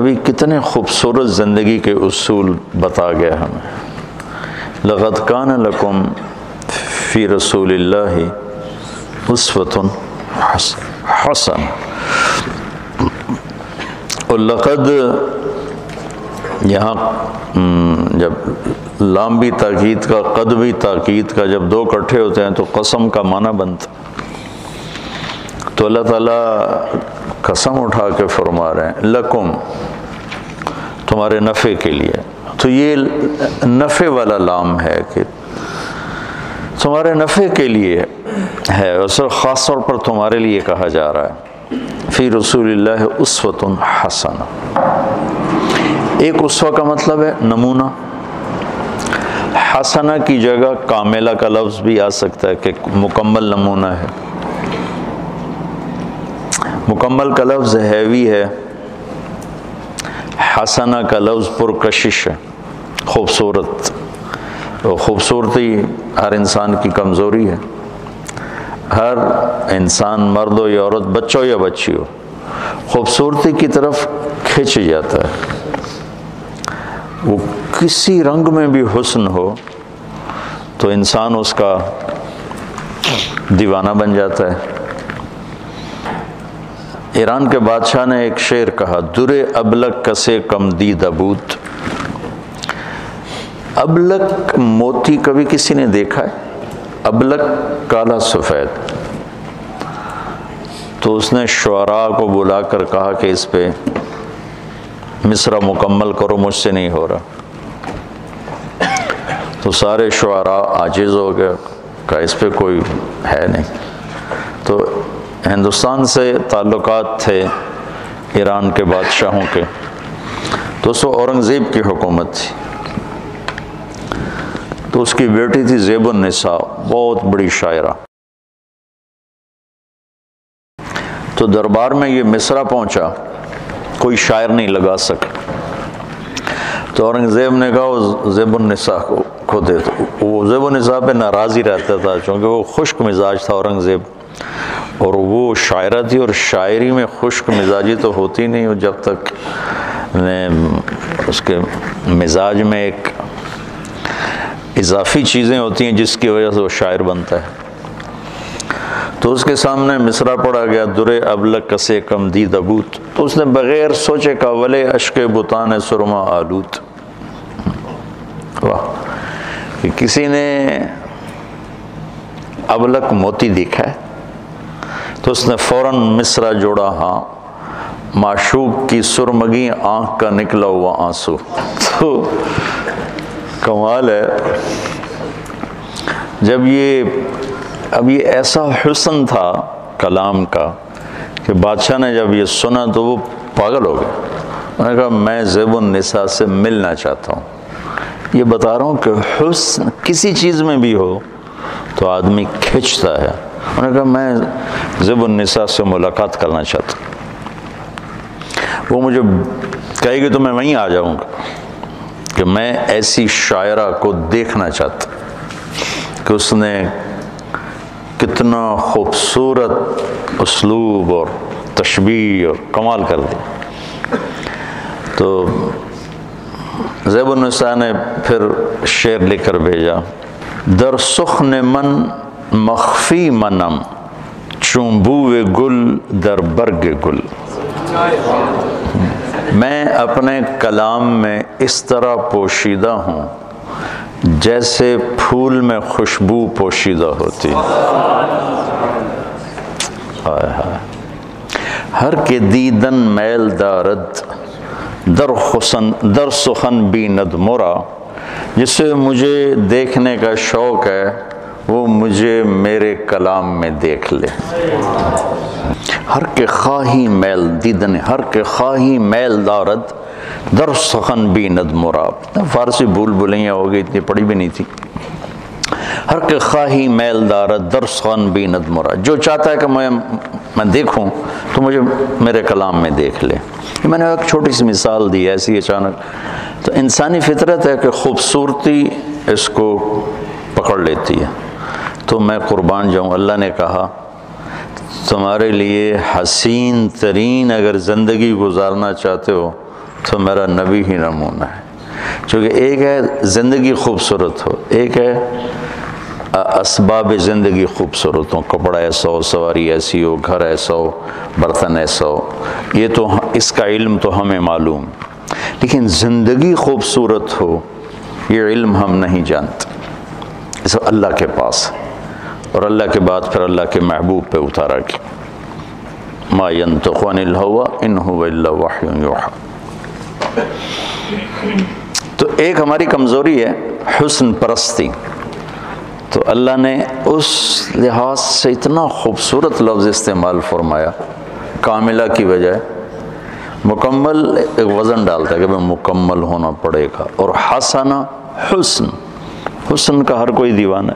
ابھی کتنے خوبصورت زندگی کے اصول بتا گئے ہمیں. لقد کان لکم فی رسول اللہ اسوۃ حسن. اور لقد یہاں جب لام بھی تاکید کا قد بھی تاکید کا جب دو اکٹھے ہوتے ہیں تو قسم کا معنی بنتا. تو اللہ تعالیٰ قسم اٹھا کے فرما رہے ہیں لکم تمہارے نفع کے لیے. تو یہ نفع والا لام ہے کہ تمہارے نفع کے لیے ہے، اور صرف خاص طور پر تمہارے لیے کہا جا رہا ہے. فی رسول اللہ اسوۃ حسنہ. ایک اسوہ کا مطلب ہے نمونہ. حسنہ کی جگہ کاملہ کا لفظ بھی آ سکتا ہے کہ مکمل نمونہ ہے. مکمل کا لفظ ہیوی ہے، حسنہ کا لفظ پرکشش ہے، خوبصورت. خوبصورتی ہر انسان کی کمزوری ہے. ہر انسان مرد ہو یا عورت، بچہ ہو یا بچی ہو، خوبصورتی کی طرف کھنچ جاتا ہے. وہ کسی رنگ میں بھی حسن ہو تو انسان اس کا دیوانہ بن جاتا ہے. ایران کے بادشاہ نے ایک شعر کہا، در ابلک کسے کم دید ابوت. ابلک موتی کبھی کسی نے دیکھا ہے؟ ابلک کالا سفید. تو اس نے شعراء کو بلا کر کہا کہ اس پہ مصرع مکمل کرو، مجھ سے نہیں ہو رہا. تو سارے شعراء عاجز ہو گئے، کہا اس پہ کوئی ہے نہیں. تو ہندوستان سے تعلقات تھے ایران کے بادشاہوں کے. تو اس وقت اورنگزیب کی حکومت تھی. تو اس کی بیٹی تھی زیب النساء، بہت بڑی شاعرہ. تو دربار میں یہ مصرع پہنچا، کوئی شاعر نہیں لگا سکا. تو اورنگزیب نے کہا وہ زیب النساء کو دے دو. وہ زیب النساء پہ ناراض ہی رہتا تھا چونکہ وہ خشک مزاج تھا اورنگزیب، اور وہ شاعرہ تھی. اور شاعری میں خشک مزاجی تو ہوتی نہیں، جب تک اس کے مزاج میں ایک اضافی چیزیں ہوتی ہیں جس کی وجہ سے وہ شاعر بنتا ہے. تو اس کے سامنے مصرع پڑھا گیا، در ابلک کسے کم دید ابوت. تو اس نے بغیر سوچے کا ولے اشک بتان سرما آلوت. واہ، کہ کسی نے ابلک موتی دیکھا ہے. تو اس نے فوراً مصرع جوڑا، ہاں معشوق کی سرمگی آنکھ کا نکلا ہوا آنسو. تو کمال ہے. جب اب یہ ایسا حسن تھا کلام کا کہ بادشاہ نے جب یہ سنا تو وہ پاگل ہو گیا. انہوں نے کہا میں زیب النساء سے ملنا چاہتا ہوں. یہ بتا رہا ہوں کہ حسن کسی چیز میں بھی ہو تو آدمی کھنچتا ہے. انہوں نے کہا میں زیب النساء سے ملاقات کرنا چاہتا ہوں. وہ مجھے کہے گی تو میں وہیں آ جاؤں گا کہ میں ایسی شاعرہ کو دیکھنا چاہتا کہ اس نے کتنا خوبصورت اسلوب اور تشبیہ اور کمال کر دی. تو زیب النساء نے پھر شعر لکھ کر بھیجا، در سخن من مخفی منم چون بوئے گل در برگ گل. میں اپنے کلام میں اس طرح پوشیدہ ہوں جیسے پھول میں خوشبو پوشیدہ ہوتی. ہر کے دیدن میل دارد در سخن بیند مرا. جسے مجھے دیکھنے کا شوق ہے وہ مجھے میرے کلام میں دیکھ لے. ہر کے خواہی میل دیدن، ہر کے خواہی میل دارد در سخن بیند مرا. فارسی بھول بھلیاں ہو گئی، اتنی پڑھی بھی نہیں تھی. ہر کے خواہی میل دارد در سخن بیند مرا. جو چاہتا ہے کہ میں دیکھوں تو مجھے میرے کلام میں دیکھ لے. میں نے ایک چھوٹی سی مثال دی ایسی اچانک. تو انسانی فطرت ہے کہ خوبصورتی اس کو پکڑ لیتی ہے. تو میں قربان جاؤں، اللہ نے کہا تمہارے لیے حسین ترین اگر زندگی گزارنا چاہتے ہو تو میرا نبی ہی نمونہ ہے. چونکہ ایک ہے زندگی خوبصورت ہو، ایک ہے اسباب زندگی خوبصورت ہوں، کپڑا ایسا ہو، سواری ایسی ہو، گھر ایسا ہو، برتن ایسا ہو، یہ تو اس کا علم تو ہمیں معلوم، لیکن زندگی خوبصورت ہو یہ علم ہم نہیں جانتے. یہ سب اللہ کے پاس ہے، اور اللہ کے بعد پھر اللہ کے محبوب پہ اتارا گیا. ما ينطق عن الهوى ان هو الا وحی یوحی. تو ایک ہماری کمزوری ہے حسن پرستی. تو اللہ نے اس لحاظ سے اتنا خوبصورت لفظ استعمال فرمایا، کاملہ کی بجائے مکمل. ایک وزن ڈالتا ہے کہ میں مکمل ہونا پڑے گا. اور حسن، حسن کا ہر کوئی دیوانہ ہے.